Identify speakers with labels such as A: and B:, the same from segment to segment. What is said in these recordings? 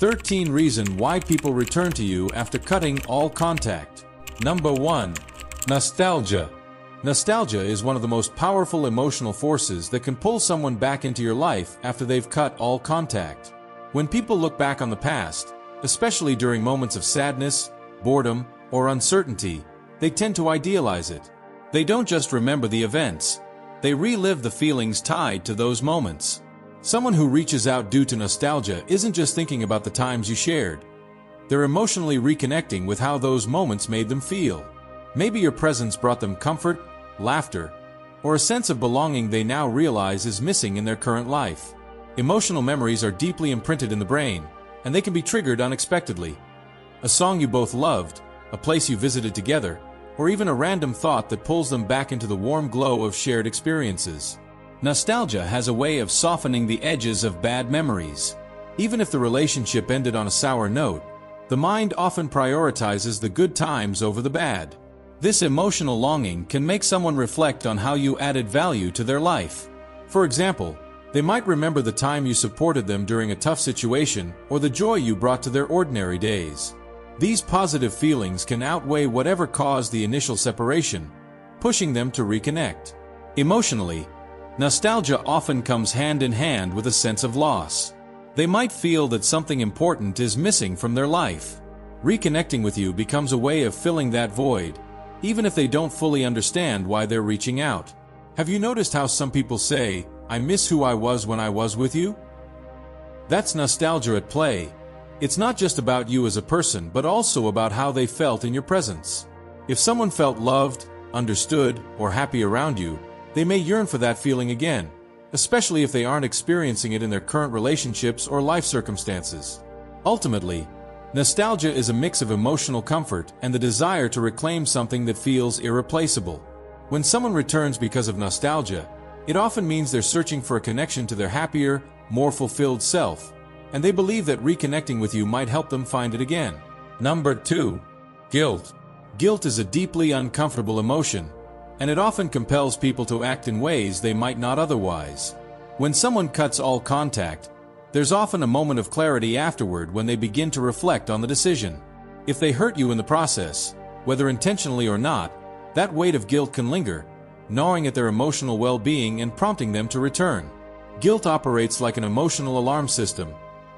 A: 13 reasons why people return to you after cutting all contact. Number 1. Nostalgia. Nostalgia is one of the most powerful emotional forces that can pull someone back into your life after they've cut all contact. When people look back on the past, especially during moments of sadness, boredom, or uncertainty, they tend to idealize it. They don't just remember the events, they relive the feelings tied to those moments. Someone who reaches out due to nostalgia isn't just thinking about the times you shared. They're emotionally reconnecting with how those moments made them feel. Maybe your presence brought them comfort, laughter, or a sense of belonging they now realize is missing in their current life. Emotional memories are deeply imprinted in the brain, and they can be triggered unexpectedly. A song you both loved, a place you visited together, or even a random thought that pulls them back into the warm glow of shared experiences. Nostalgia has a way of softening the edges of bad memories. Even if the relationship ended on a sour note, the mind often prioritizes the good times over the bad. This emotional longing can make someone reflect on how you added value to their life. For example, they might remember the time you supported them during a tough situation or the joy you brought to their ordinary days. These positive feelings can outweigh whatever caused the initial separation, pushing them to reconnect. Emotionally, nostalgia often comes hand in hand with a sense of loss. They might feel that something important is missing from their life. Reconnecting with you becomes a way of filling that void, even if they don't fully understand why they're reaching out. Have you noticed how some people say, "I miss who I was when I was with you"? That's nostalgia at play. It's not just about you as a person, but also about how they felt in your presence. If someone felt loved, understood, or happy around you, they may yearn for that feeling again, especially if they aren't experiencing it in their current relationships or life circumstances. Ultimately, nostalgia is a mix of emotional comfort and the desire to reclaim something that feels irreplaceable. When someone returns because of nostalgia, it often means they're searching for a connection to their happier, more fulfilled self, and they believe that reconnecting with you might help them find it again. Number 2. Guilt. Guilt is a deeply uncomfortable emotion, and it often compels people to act in ways they might not otherwise. When someone cuts all contact, there's often a moment of clarity afterward when they begin to reflect on the decision. If they hurt you in the process, whether intentionally or not, that weight of guilt can linger, gnawing at their emotional well-being and prompting them to return. Guilt operates like an emotional alarm system,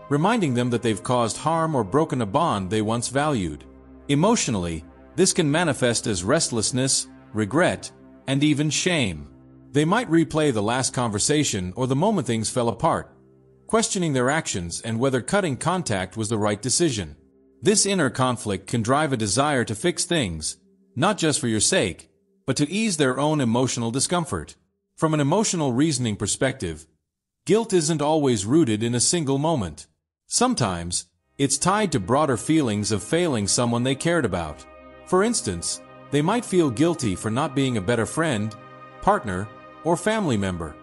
A: reminding them that they've caused harm or broken a bond they once valued. Emotionally, this can manifest as restlessness, regret, and even shame. They might replay the last conversation or the moment things fell apart, questioning their actions and whether cutting contact was the right decision. This inner conflict can drive a desire to fix things, not just for your sake, but to ease their own emotional discomfort. From an emotional reasoning perspective, guilt isn't always rooted in a single moment. Sometimes, it's tied to broader feelings of failing someone they cared about. For instance, they might feel guilty for not being a better friend, partner, or family member.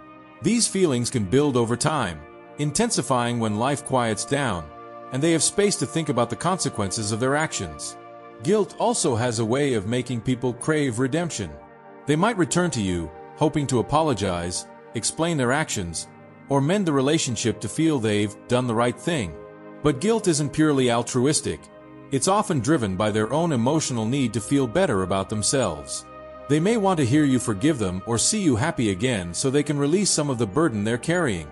A: These feelings can build over time, intensifying when life quiets down, and they have space to think about the consequences of their actions. Guilt also has a way of making people crave redemption. They might return to you, hoping to apologize, explain their actions, or mend the relationship to feel they've done the right thing. But guilt isn't purely altruistic. It's often driven by their own emotional need to feel better about themselves. They may want to hear you forgive them or see you happy again so they can release some of the burden they're carrying.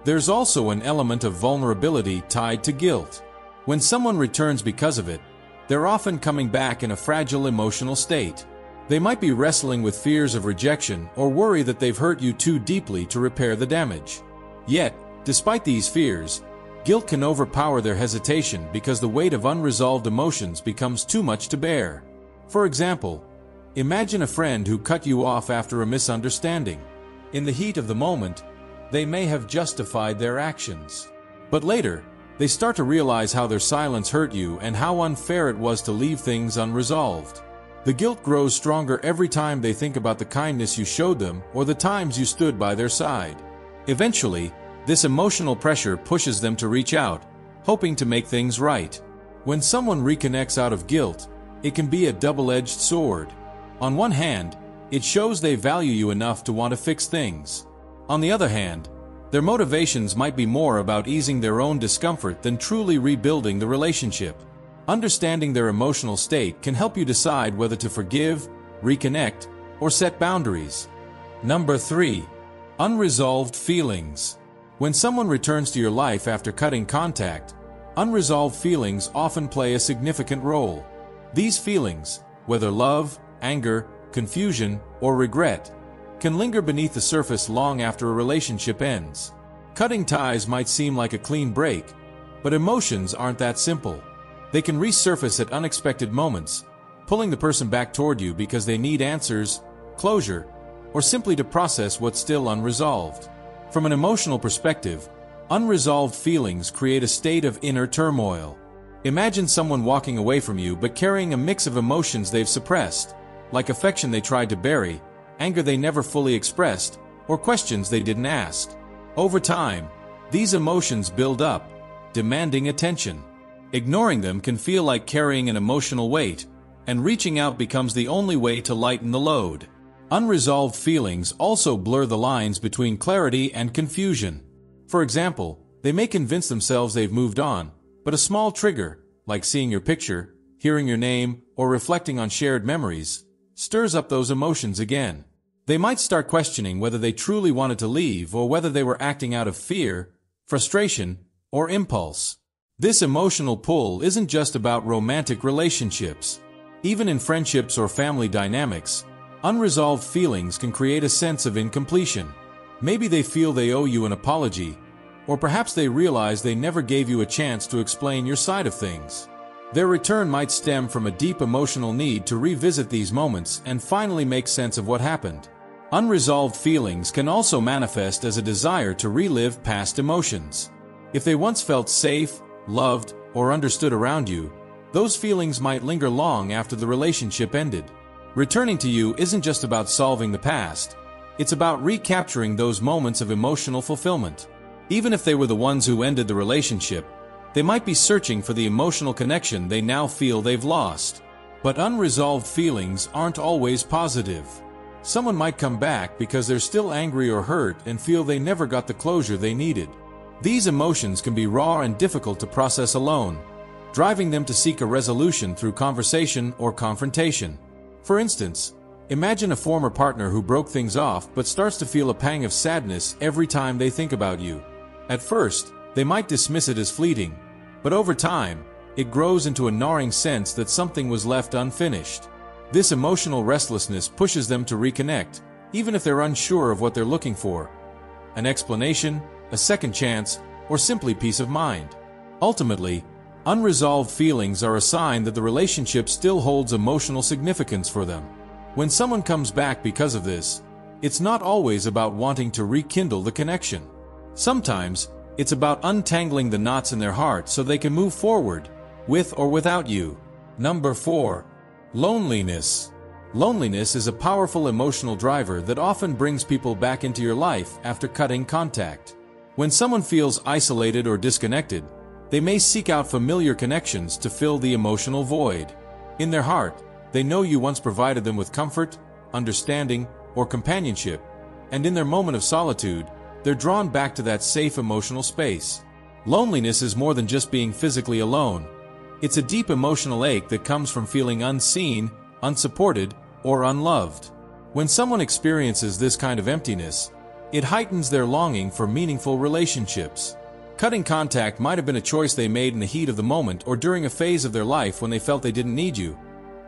A: There's also an element of vulnerability tied to guilt. When someone returns because of it, they're often coming back in a fragile emotional state. They might be wrestling with fears of rejection or worry that they've hurt you too deeply to repair the damage. Yet, despite these fears, guilt can overpower their hesitation because the weight of unresolved emotions becomes too much to bear. For example, imagine a friend who cut you off after a misunderstanding. In the heat of the moment, they may have justified their actions. But later, they start to realize how their silence hurt you and how unfair it was to leave things unresolved. The guilt grows stronger every time they think about the kindness you showed them or the times you stood by their side. Eventually, this emotional pressure pushes them to reach out, hoping to make things right. When someone reconnects out of guilt, it can be a double-edged sword. On one hand, it shows they value you enough to want to fix things. On the other hand, Their motivations might be more about easing their own discomfort than truly rebuilding the relationship. Understanding their emotional state can help you decide whether to forgive, reconnect, or set boundaries. Number 3. Unresolved feelings. When someone returns to your life after cutting contact, unresolved feelings often play a significant role. These feelings, whether love, anger, confusion, or regret, can linger beneath the surface long after a relationship ends. Cutting ties might seem like a clean break, but emotions aren't that simple. They can resurface at unexpected moments, pulling the person back toward you because they need answers, closure, or simply to process what's still unresolved. From an emotional perspective, unresolved feelings create a state of inner turmoil. Imagine someone walking away from you but carrying a mix of emotions they've suppressed, like affection they tried to bury, anger they never fully expressed, or questions they didn't ask. Over time, these emotions build up, demanding attention. Ignoring them can feel like carrying an emotional weight, and reaching out becomes the only way to lighten the load. Unresolved feelings also blur the lines between clarity and confusion. For example, they may convince themselves they've moved on, but a small trigger, like seeing your picture, hearing your name, or reflecting on shared memories, stirs up those emotions again. They might start questioning whether they truly wanted to leave or whether they were acting out of fear, frustration, or impulse. This emotional pull isn't just about romantic relationships. Even in friendships or family dynamics, unresolved feelings can create a sense of incompletion. Maybe they feel they owe you an apology, or perhaps they realize they never gave you a chance to explain your side of things. Their return might stem from a deep emotional need to revisit these moments and finally make sense of what happened. Unresolved feelings can also manifest as a desire to relive past emotions. If they once felt safe, loved, or understood around you, those feelings might linger long after the relationship ended. Returning to you isn't just about solving the past, it's about recapturing those moments of emotional fulfillment. Even if they were the ones who ended the relationship, they might be searching for the emotional connection they now feel they've lost. But unresolved feelings aren't always positive. Someone might come back because they're still angry or hurt and feel they never got the closure they needed. These emotions can be raw and difficult to process alone, driving them to seek a resolution through conversation or confrontation. For instance, imagine a former partner who broke things off but starts to feel a pang of sadness every time they think about you. At first, they might dismiss it as fleeting, but over time, it grows into a gnawing sense that something was left unfinished. This emotional restlessness pushes them to reconnect, even if they're unsure of what they're looking for: an explanation, a second chance, or simply peace of mind. Ultimately, unresolved feelings are a sign that the relationship still holds emotional significance for them. When someone comes back because of this, it's not always about wanting to rekindle the connection. Sometimes, it's about untangling the knots in their heart so they can move forward, with or without you. Number 4. Loneliness. Loneliness is a powerful emotional driver that often brings people back into your life after cutting contact. When someone feels isolated or disconnected, they may seek out familiar connections to fill the emotional void. In their heart, they know you once provided them with comfort, understanding, or companionship, and in their moment of solitude, they're drawn back to that safe emotional space. Loneliness is more than just being physically alone. It's a deep emotional ache that comes from feeling unseen, unsupported, or unloved. When someone experiences this kind of emptiness, it heightens their longing for meaningful relationships. Cutting contact might have been a choice they made in the heat of the moment or during a phase of their life when they felt they didn't need you.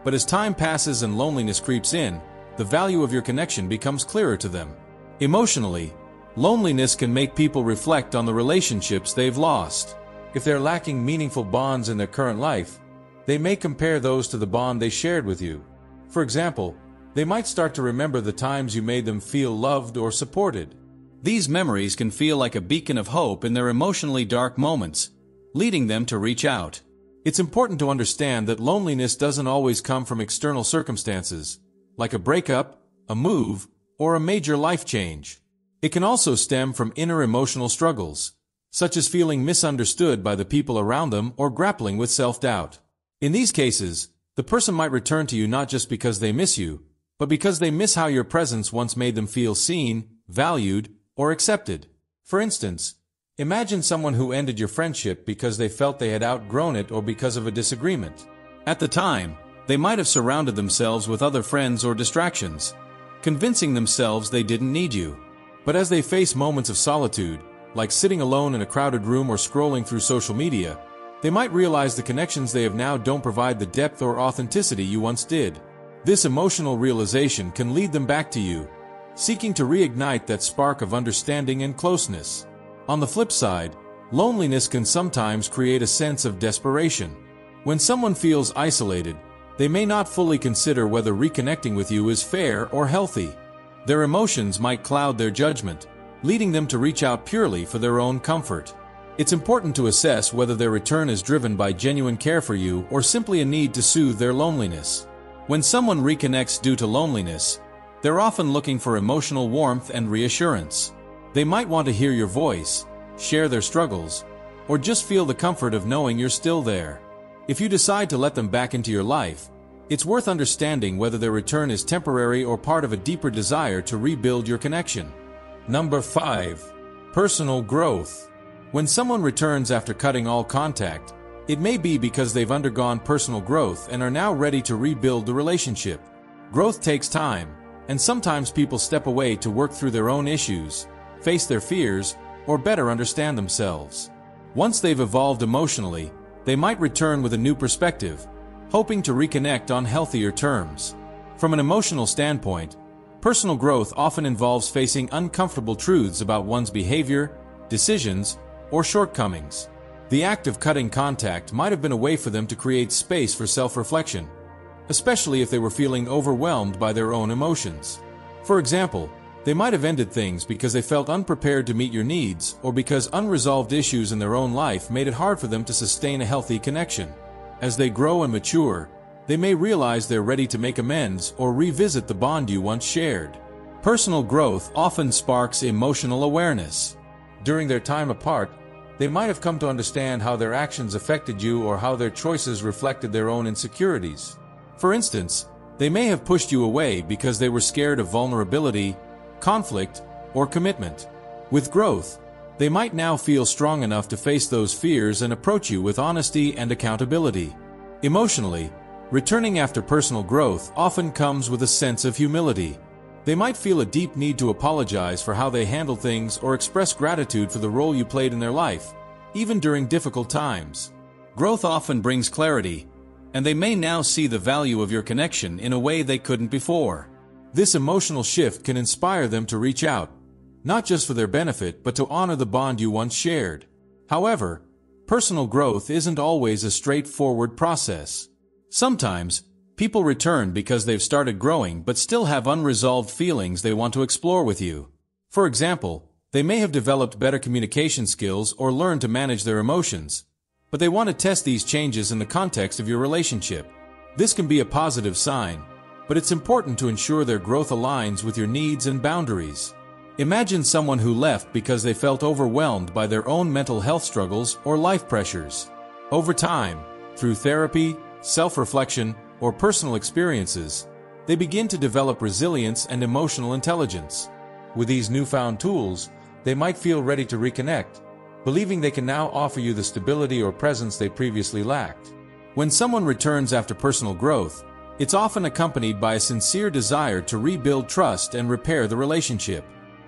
A: But as time passes and loneliness creeps in, the value of your connection becomes clearer to them. Emotionally, loneliness can make people reflect on the relationships they've lost. If they're lacking meaningful bonds in their current life, they may compare those to the bond they shared with you. For example, they might start to remember the times you made them feel loved or supported. These memories can feel like a beacon of hope in their emotionally dark moments, leading them to reach out. It's important to understand that loneliness doesn't always come from external circumstances, like a breakup, a move, or a major life change. It can also stem from inner emotional struggles, such as feeling misunderstood by the people around them or grappling with self-doubt. In these cases, the person might return to you not just because they miss you, but because they miss how your presence once made them feel seen, valued, or accepted. For instance, imagine someone who ended your friendship because they felt they had outgrown it or because of a disagreement. At the time, they might have surrounded themselves with other friends or distractions, convincing themselves they didn't need you. But as they face moments of solitude, like sitting alone in a crowded room or scrolling through social media, they might realize the connections they have now don't provide the depth or authenticity you once did. This emotional realization can lead them back to you, seeking to reignite that spark of understanding and closeness. On the flip side, loneliness can sometimes create a sense of desperation. When someone feels isolated, they may not fully consider whether reconnecting with you is fair or healthy. Their emotions might cloud their judgment, leading them to reach out purely for their own comfort. It's important to assess whether their return is driven by genuine care for you or simply a need to soothe their loneliness. When someone reconnects due to loneliness, they're often looking for emotional warmth and reassurance. They might want to hear your voice, share their struggles, or just feel the comfort of knowing you're still there. If you decide to let them back into your life, it's worth understanding whether their return is temporary or part of a deeper desire to rebuild your connection. Number 5. Personal growth. When someone returns after cutting all contact, it may be because they've undergone personal growth and are now ready to rebuild the relationship. Growth takes time, and sometimes people step away to work through their own issues, face their fears, or better understand themselves. Once they've evolved emotionally, they might return with a new perspective, hoping to reconnect on healthier terms. From an emotional standpoint, personal growth often involves facing uncomfortable truths about one's behavior, decisions, or shortcomings. The act of cutting contact might have been a way for them to create space for self-reflection, especially if they were feeling overwhelmed by their own emotions. For example, they might have ended things because they felt unprepared to meet your needs or because unresolved issues in their own life made it hard for them to sustain a healthy connection. As they grow and mature, they may realize they're ready to make amends or revisit the bond you once shared. Personal growth often sparks emotional awareness. During their time apart, they might have come to understand how their actions affected you or how their choices reflected their own insecurities. For instance, they may have pushed you away because they were scared of vulnerability, conflict, or commitment. With growth, they might now feel strong enough to face those fears and approach you with honesty and accountability. Emotionally, returning after personal growth often comes with a sense of humility. They might feel a deep need to apologize for how they handle things or express gratitude for the role you played in their life, even during difficult times. Growth often brings clarity, and they may now see the value of your connection in a way they couldn't before. This emotional shift can inspire them to reach out, not just for their benefit but to honor the bond you once shared. However, personal growth isn't always a straightforward process. Sometimes, people return because they've started growing but still have unresolved feelings they want to explore with you. For example, they may have developed better communication skills or learned to manage their emotions, but they want to test these changes in the context of your relationship. This can be a positive sign, but it's important to ensure their growth aligns with your needs and boundaries. Imagine someone who left because they felt overwhelmed by their own mental health struggles or life pressures. Over time, through therapy, self-reflection, or personal experiences, they begin to develop resilience and emotional intelligence. With these newfound tools, they might feel ready to reconnect, believing they can now offer you the stability or presence they previously lacked. When someone returns after personal growth, it's often accompanied by a sincere desire to rebuild trust and repair the relationship.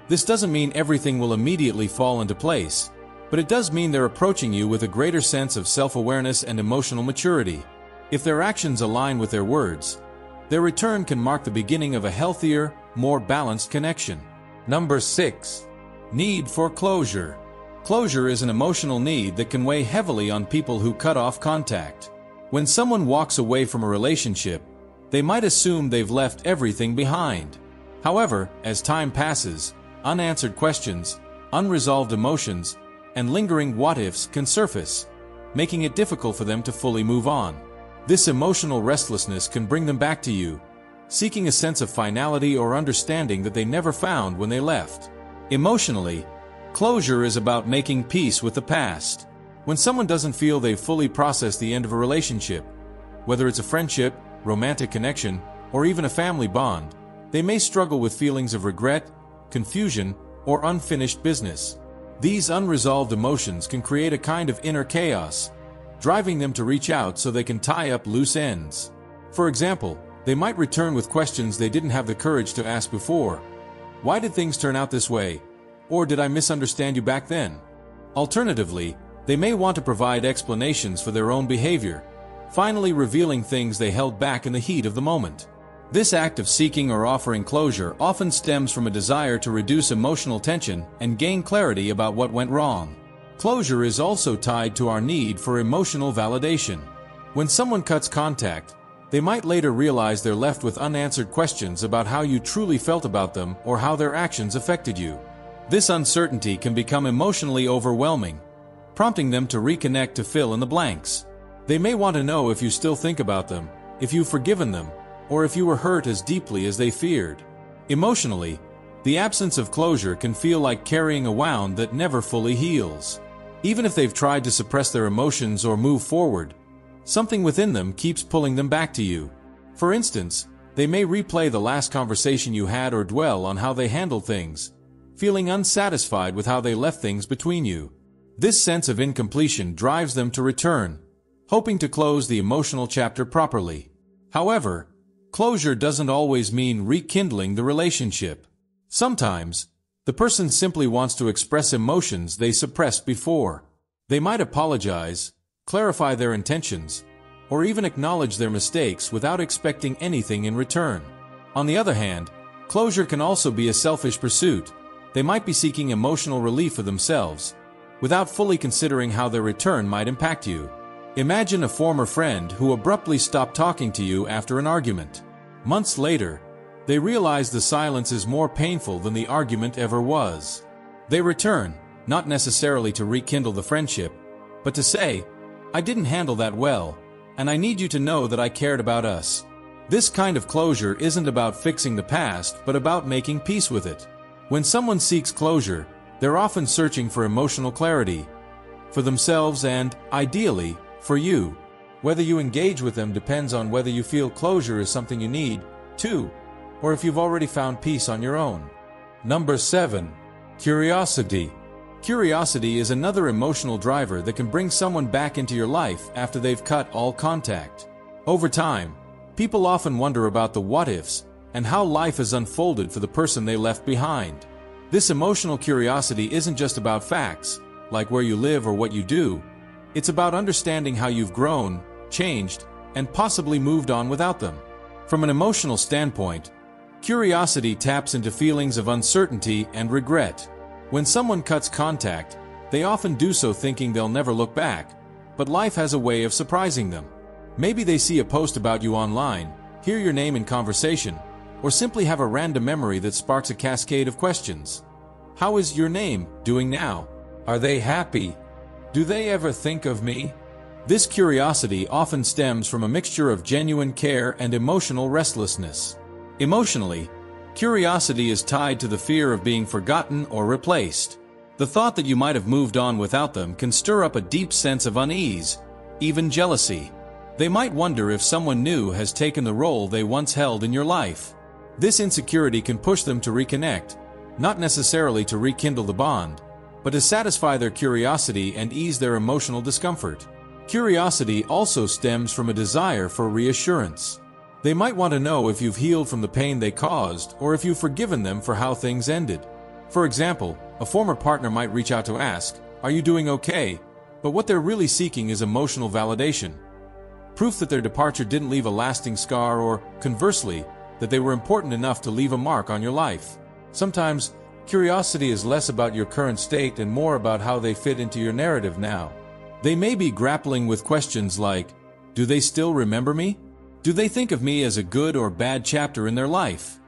A: This doesn't mean everything will immediately fall into place, but it does mean they're approaching you with a greater sense of self-awareness and emotional maturity. If their actions align with their words, their return can mark the beginning of a healthier, more balanced connection. Number 6. Need for closure. Closure is an emotional need that can weigh heavily on people who cut off contact. When someone walks away from a relationship, they might assume they've left everything behind. However, as time passes, unanswered questions, unresolved emotions, and lingering what-ifs can surface, making it difficult for them to fully move on. This emotional restlessness can bring them back to you, seeking a sense of finality or understanding that they never found when they left. Emotionally, closure is about making peace with the past. When someone doesn't feel they've fully processed the end of a relationship, whether it's a friendship, romantic connection, or even a family bond, they may struggle with feelings of regret, confusion, or unfinished business. These unresolved emotions can create a kind of inner chaos, driving them to reach out so they can tie up loose ends. For example, they might return with questions they didn't have the courage to ask before. Why did things turn out this way? Or did I misunderstand you back then? Alternatively, they may want to provide explanations for their own behavior, finally revealing things they held back in the heat of the moment. This act of seeking or offering closure often stems from a desire to reduce emotional tension and gain clarity about what went wrong. Closure is also tied to our need for emotional validation. When someone cuts contact, they might later realize they're left with unanswered questions about how you truly felt about them or how their actions affected you. This uncertainty can become emotionally overwhelming, prompting them to reconnect to fill in the blanks. They may want to know if you still think about them, if you've forgiven them, or if you were hurt as deeply as they feared. Emotionally, the absence of closure can feel like carrying a wound that never fully heals. Even if they've tried to suppress their emotions or move forward, something within them keeps pulling them back to you. For instance, they may replay the last conversation you had or dwell on how they handled things, feeling unsatisfied with how they left things between you. This sense of incompletion drives them to return, hoping to close the emotional chapter properly. However, closure doesn't always mean rekindling the relationship. Sometimes, the person simply wants to express emotions they suppressed before. They might apologize, clarify their intentions, or even acknowledge their mistakes without expecting anything in return. On the other hand, closure can also be a selfish pursuit. They might be seeking emotional relief for themselves, without fully considering how their return might impact you. Imagine a former friend who abruptly stopped talking to you after an argument. Months later, they realize the silence is more painful than the argument ever was. They return, not necessarily to rekindle the friendship, but to say, "I didn't handle that well, and I need you to know that I cared about us." This kind of closure isn't about fixing the past, but about making peace with it. When someone seeks closure, they're often searching for emotional clarity, for themselves and, ideally, for you. Whether you engage with them depends on whether you feel closure is something you need, too, or if you've already found peace on your own. Number 7. Curiosity. Curiosity is another emotional driver that can bring someone back into your life after they've cut all contact. Over time, people often wonder about the what-ifs and how life has unfolded for the person they left behind. This emotional curiosity isn't just about facts, like where you live or what you do. It's about understanding how you've grown, changed, and possibly moved on without them. From an emotional standpoint, curiosity taps into feelings of uncertainty and regret. When someone cuts contact, they often do so thinking they'll never look back, but life has a way of surprising them. Maybe they see a post about you online, hear your name in conversation, or simply have a random memory that sparks a cascade of questions. How is your name doing now? Are they happy? Do they ever think of me? This curiosity often stems from a mixture of genuine care and emotional restlessness. Emotionally, curiosity is tied to the fear of being forgotten or replaced. The thought that you might have moved on without them can stir up a deep sense of unease, even jealousy. They might wonder if someone new has taken the role they once held in your life. This insecurity can push them to reconnect, not necessarily to rekindle the bond, but to satisfy their curiosity and ease their emotional discomfort. Curiosity also stems from a desire for reassurance. They might want to know if you've healed from the pain they caused or if you've forgiven them for how things ended. For example, a former partner might reach out to ask, "Are you doing okay?" But what they're really seeking is emotional validation. Proof that their departure didn't leave a lasting scar or, conversely, that they were important enough to leave a mark on your life. Sometimes, curiosity is less about your current state and more about how they fit into your narrative now. They may be grappling with questions like, do they still remember me? Do they think of me as a good or bad chapter in their life?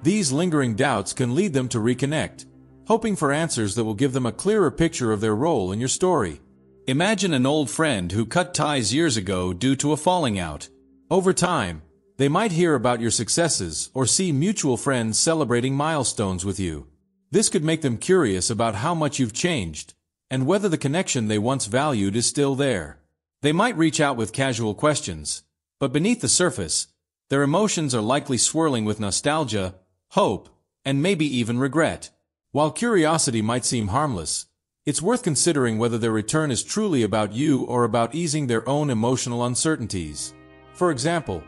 A: These lingering doubts can lead them to reconnect, hoping for answers that will give them a clearer picture of their role in your story. Imagine an old friend who cut ties years ago due to a falling out. Over time, they might hear about your successes or see mutual friends celebrating milestones with you. This could make them curious about how much you've changed, and whether the connection they once valued is still there. They might reach out with casual questions, but beneath the surface, their emotions are likely swirling with nostalgia, hope, and maybe even regret. While curiosity might seem harmless, It's worth considering whether their return is truly about you or about easing their own emotional uncertainties. For example,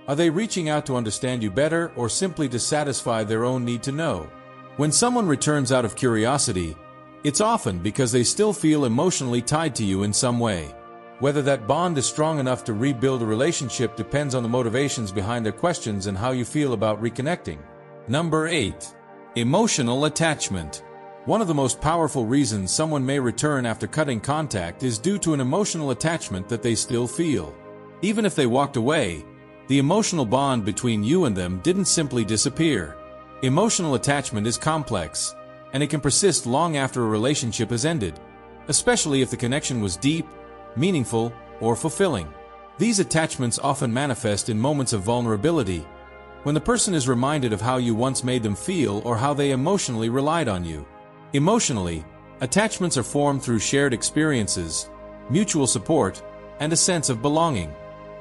A: are they reaching out to understand you better or simply to satisfy their own need to know? When someone returns out of curiosity, it's often because they still feel emotionally tied to you in some way. Whether that bond is strong enough to rebuild a relationship depends on the motivations behind their questions and how you feel about reconnecting. Number 8. Emotional attachment. One of the most powerful reasons someone may return after cutting contact is due to an emotional attachment that they still feel. Even if they walked away, the emotional bond between you and them didn't simply disappear. Emotional attachment is complex, and it can persist long after a relationship has ended, especially if the connection was deep, meaningful, or fulfilling. These attachments often manifest in moments of vulnerability, when the person is reminded of how you once made them feel or how they emotionally relied on you. Emotionally, attachments are formed through shared experiences, mutual support, and a sense of belonging.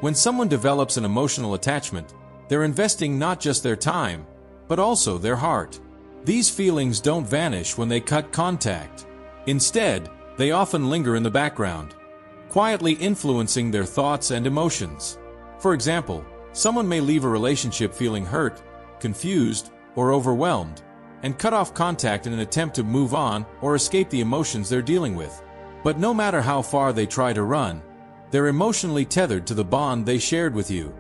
A: When someone develops an emotional attachment, they're investing not just their time, but also their heart. These feelings don't vanish when they cut contact. Instead, they often linger in the background, quietly influencing their thoughts and emotions. For example, someone may leave a relationship feeling hurt, confused, or overwhelmed, and cut off contact in an attempt to move on or escape the emotions they're dealing with. But no matter how far they try to run, they're emotionally tethered to the bond they shared with you.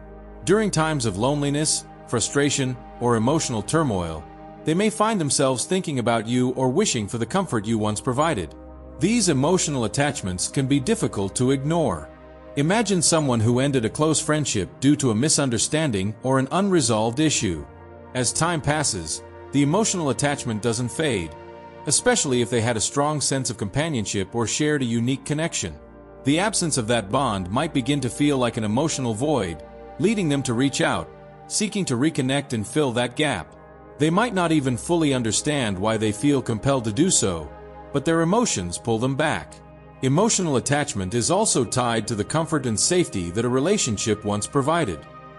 A: During times of loneliness, frustration, or emotional turmoil, they may find themselves thinking about you or wishing for the comfort you once provided. These emotional attachments can be difficult to ignore. Imagine someone who ended a close friendship due to a misunderstanding or an unresolved issue. As time passes, the emotional attachment doesn't fade, especially if they had a strong sense of companionship or shared a unique connection. The absence of that bond might begin to feel like an emotional void, leading them to reach out, seeking to reconnect and fill that gap. They might not even fully understand why they feel compelled to do so, but their emotions pull them back. Emotional attachment is also tied to the comfort and safety that a relationship once provided.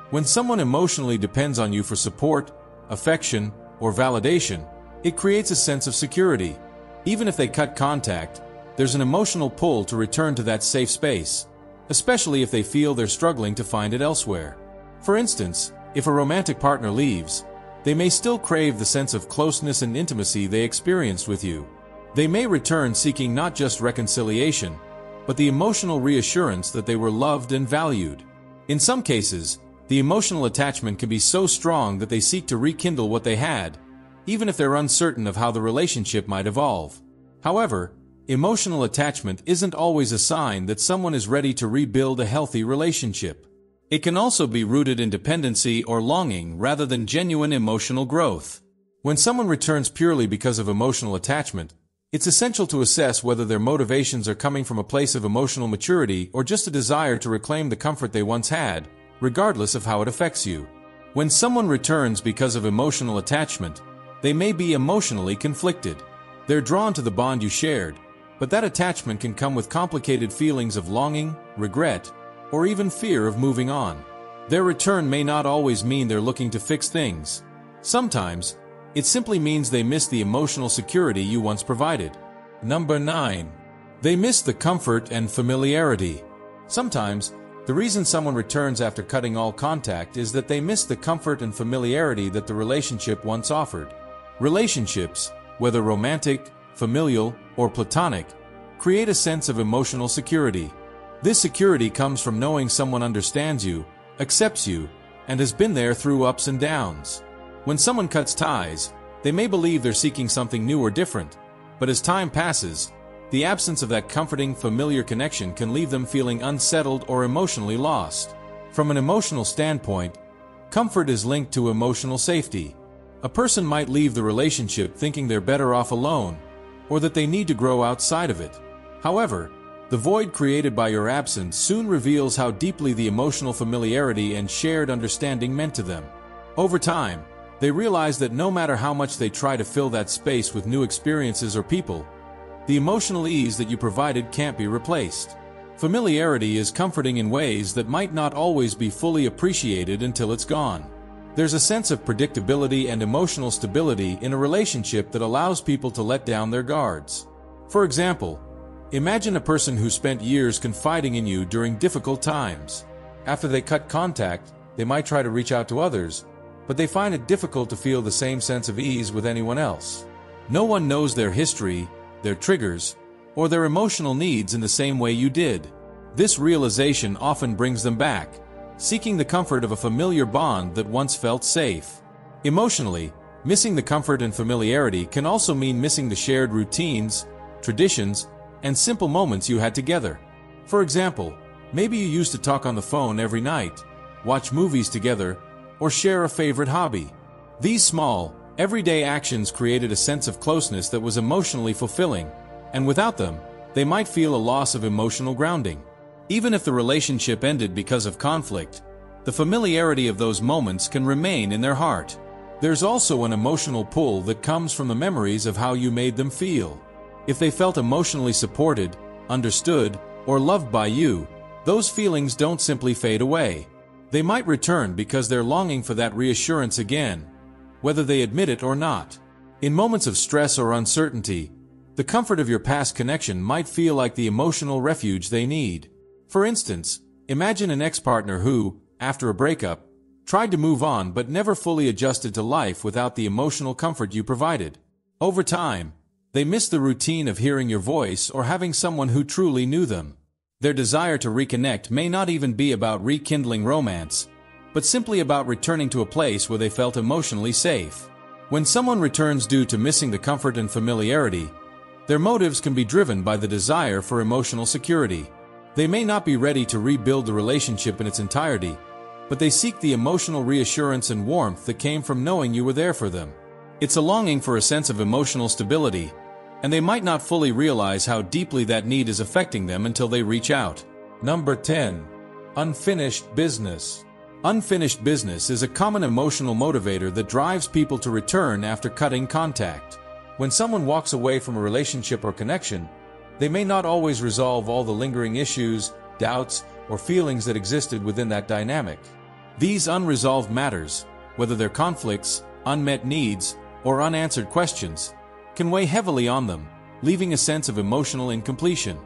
A: When someone emotionally depends on you for support, affection, or validation, it creates a sense of security. Even if they cut contact, there's an emotional pull to return to that safe space, especially if they feel they're struggling to find it elsewhere. For instance, if a romantic partner leaves, they may still crave the sense of closeness and intimacy they experienced with you. They may return seeking not just reconciliation, but the emotional reassurance that they were loved and valued. In some cases, the emotional attachment can be so strong that they seek to rekindle what they had, even if they're uncertain of how the relationship might evolve. However, emotional attachment isn't always a sign that someone is ready to rebuild a healthy relationship. It can also be rooted in dependency or longing rather than genuine emotional growth. When someone returns purely because of emotional attachment, it's essential to assess whether their motivations are coming from a place of emotional maturity or just a desire to reclaim the comfort they once had, regardless of how it affects you. When someone returns because of emotional attachment, they may be emotionally conflicted. They're drawn to the bond you shared, but that attachment can come with complicated feelings of longing, regret, or even fear of moving on. Their return may not always mean they're looking to fix things. Sometimes, it simply means they miss the emotional security you once provided. Number 9. They miss the comfort and familiarity. Sometimes, the reason someone returns after cutting all contact is that they miss the comfort and familiarity that the relationship once offered. Relationships, whether romantic, familial, or platonic, create a sense of emotional security. This security comes from knowing someone understands you, accepts you, and has been there through ups and downs. When someone cuts ties, they may believe they're seeking something new or different, but as time passes, the absence of that comforting, familiar connection can leave them feeling unsettled or emotionally lost. From an emotional standpoint, comfort is linked to emotional safety. A person might leave the relationship thinking they're better off alone, or that they need to grow outside of it. However, the void created by your absence soon reveals how deeply the emotional familiarity and shared understanding meant to them. Over time, they realize that no matter how much they try to fill that space with new experiences or people, the emotional ease that you provided can't be replaced. Familiarity is comforting in ways that might not always be fully appreciated until it's gone. There's a sense of predictability and emotional stability in a relationship that allows people to let down their guards. For example, imagine a person who spent years confiding in you during difficult times. After they cut contact, they might try to reach out to others, but they find it difficult to feel the same sense of ease with anyone else. No one knows their history, their triggers, or their emotional needs in the same way you did. This realization often brings them back, seeking the comfort of a familiar bond that once felt safe. Emotionally, missing the comfort and familiarity can also mean missing the shared routines, traditions, and simple moments you had together. For example, maybe you used to talk on the phone every night, watch movies together, or share a favorite hobby. These small, everyday actions created a sense of closeness that was emotionally fulfilling, and without them, they might feel a loss of emotional grounding. Even if the relationship ended because of conflict, the familiarity of those moments can remain in their heart. There's also an emotional pull that comes from the memories of how you made them feel. If they felt emotionally supported, understood, or loved by you, those feelings don't simply fade away. They might return because they're longing for that reassurance again, whether they admit it or not. In moments of stress or uncertainty, the comfort of your past connection might feel like the emotional refuge they need. For instance, imagine an ex-partner who, after a breakup, tried to move on but never fully adjusted to life without the emotional comfort you provided. Over time, they missed the routine of hearing your voice or having someone who truly knew them. Their desire to reconnect may not even be about rekindling romance, but simply about returning to a place where they felt emotionally safe. When someone returns due to missing the comfort and familiarity, their motives can be driven by the desire for emotional security. They may not be ready to rebuild the relationship in its entirety, but they seek the emotional reassurance and warmth that came from knowing you were there for them. It's a longing for a sense of emotional stability, and they might not fully realize how deeply that need is affecting them until they reach out. Number 10. Unfinished business. Unfinished business is a common emotional motivator that drives people to return after cutting contact. When someone walks away from a relationship or connection, they may not always resolve all the lingering issues, doubts, or feelings that existed within that dynamic. These unresolved matters, whether they're conflicts, unmet needs, or unanswered questions, can weigh heavily on them, leaving a sense of emotional incompletion.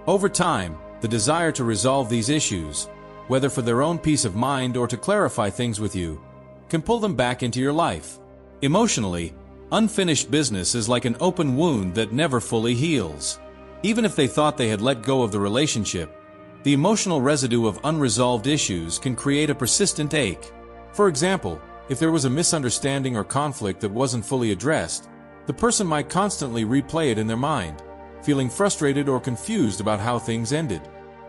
A: Over time, the desire to resolve these issues, whether for their own peace of mind or to clarify things with you, can pull them back into your life. Emotionally, unfinished business is like an open wound that never fully heals. Even if they thought they had let go of the relationship, the emotional residue of unresolved issues can create a persistent ache. For example, if there was a misunderstanding or conflict that wasn't fully addressed, the person might constantly replay it in their mind, feeling frustrated or confused about how things ended.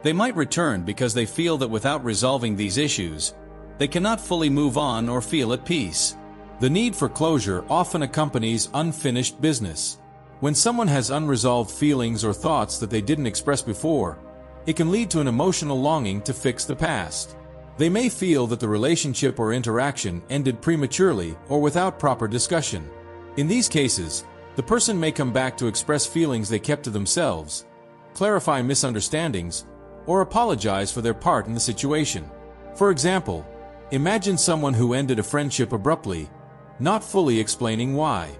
A: They might return because they feel that without resolving these issues, they cannot fully move on or feel at peace. The need for closure often accompanies unfinished business. When someone has unresolved feelings or thoughts that they didn't express before, it can lead to an emotional longing to fix the past. They may feel that the relationship or interaction ended prematurely or without proper discussion. In these cases, the person may come back to express feelings they kept to themselves, clarify misunderstandings, or apologize for their part in the situation. For example, imagine someone who ended a friendship abruptly, not fully explaining why.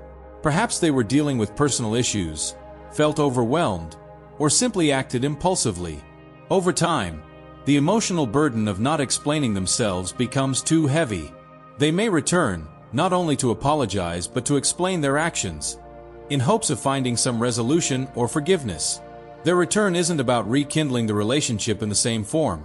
A: Perhaps they were dealing with personal issues, felt overwhelmed, or simply acted impulsively. Over time, the emotional burden of not explaining themselves becomes too heavy. They may return, not only to apologize but to explain their actions, in hopes of finding some resolution or forgiveness. Their return isn't about rekindling the relationship in the same form,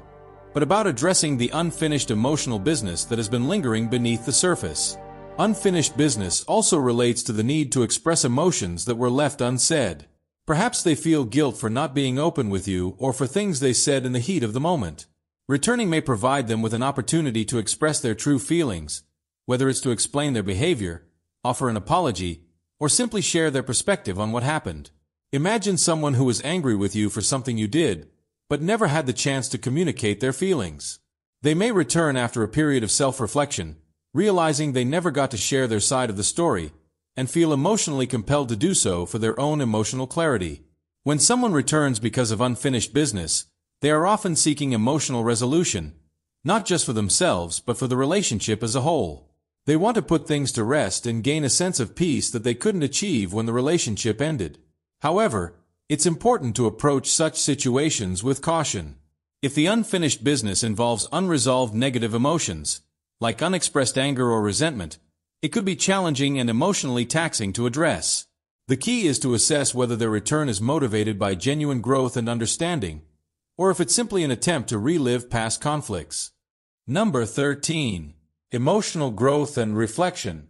A: but about addressing the unfinished emotional business that has been lingering beneath the surface. Unfinished business also relates to the need to express emotions that were left unsaid. Perhaps they feel guilt for not being open with you or for things they said in the heat of the moment. Returning may provide them with an opportunity to express their true feelings, whether it's to explain their behavior, offer an apology, or simply share their perspective on what happened. Imagine someone who was angry with you for something you did, but never had the chance to communicate their feelings. They may return after a period of self-reflection, realizing they never got to share their side of the story, and feel emotionally compelled to do so for their own emotional clarity. When someone returns because of unfinished business, they are often seeking emotional resolution, not just for themselves but for the relationship as a whole. They want to put things to rest and gain a sense of peace that they couldn't achieve when the relationship ended. However, It's important to approach such situations with caution. If the unfinished business involves unresolved negative emotions, like unexpressed anger or resentment, it could be challenging and emotionally taxing to address. The key is to assess whether their return is motivated by genuine growth and understanding, or if it's simply an attempt to relive past conflicts. Number 13. Emotional growth and reflection.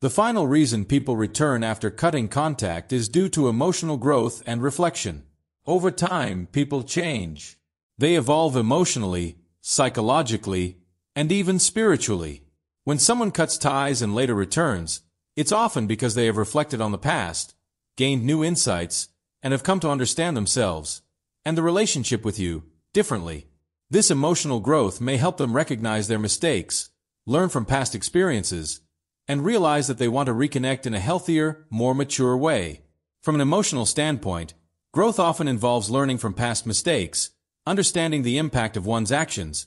A: The final reason people return after cutting contact is due to emotional growth and reflection. Over time, people change. They evolve emotionally, psychologically, and even spiritually. When someone cuts ties and later returns, it's often because they have reflected on the past, gained new insights, and have come to understand themselves and the relationship with you differently. This emotional growth may help them recognize their mistakes, learn from past experiences, and realize that they want to reconnect in a healthier, more mature way. From an emotional standpoint, growth often involves learning from past mistakes, understanding the impact of one's actions,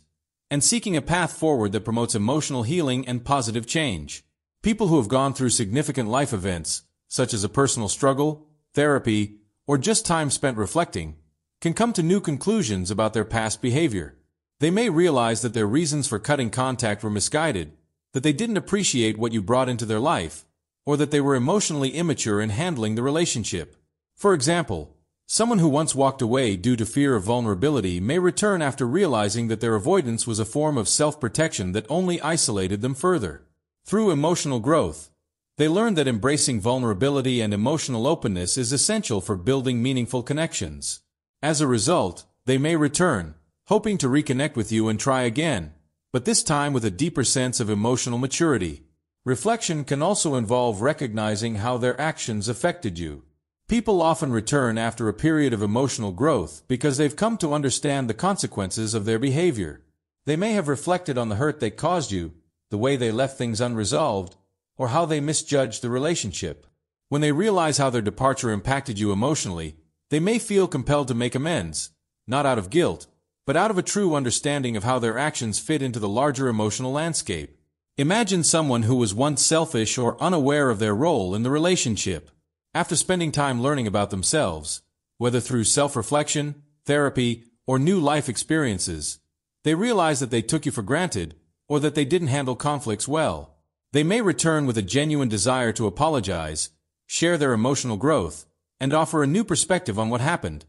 A: and seeking a path forward that promotes emotional healing and positive change. People who have gone through significant life events, such as a personal struggle, therapy, or just time spent reflecting, can come to new conclusions about their past behavior. They may realize that their reasons for cutting contact were misguided, that they didn't appreciate what you brought into their life, or that they were emotionally immature in handling the relationship. For example, someone who once walked away due to fear of vulnerability may return after realizing that their avoidance was a form of self-protection that only isolated them further. Through emotional growth, they learned that embracing vulnerability and emotional openness is essential for building meaningful connections. As a result, they may return, hoping to reconnect with you and try again, but this time with a deeper sense of emotional maturity. Reflection can also involve recognizing how their actions affected you. People often return after a period of emotional growth because they've come to understand the consequences of their behavior. They may have reflected on the hurt they caused you, the way they left things unresolved, or how they misjudged the relationship. When they realize how their departure impacted you emotionally, they may feel compelled to make amends, not out of guilt, but out of a true understanding of how their actions fit into the larger emotional landscape. Imagine someone who was once selfish or unaware of their role in the relationship. After spending time learning about themselves, whether through self-reflection, therapy, or new life experiences, they realize that they took you for granted, or that they didn't handle conflicts well. They may return with a genuine desire to apologize, share their emotional growth, and offer a new perspective on what happened,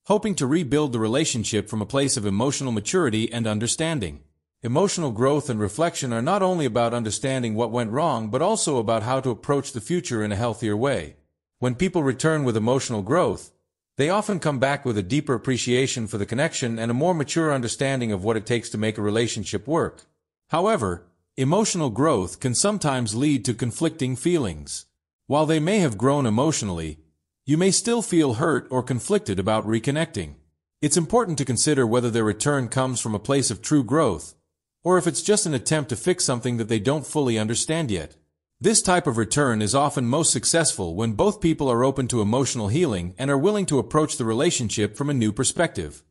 A: hoping to rebuild the relationship from a place of emotional maturity and understanding. Emotional growth and reflection are not only about understanding what went wrong, but also about how to approach the future in a healthier way. When people return with emotional growth, they often come back with a deeper appreciation for the connection and a more mature understanding of what it takes to make a relationship work. However, emotional growth can sometimes lead to conflicting feelings. While they may have grown emotionally, you may still feel hurt or conflicted about reconnecting. It's important to consider whether their return comes from a place of true growth, or if it's just an attempt to fix something that they don't fully understand yet. This type of return is often most successful when both people are open to emotional healing and are willing to approach the relationship from a new perspective.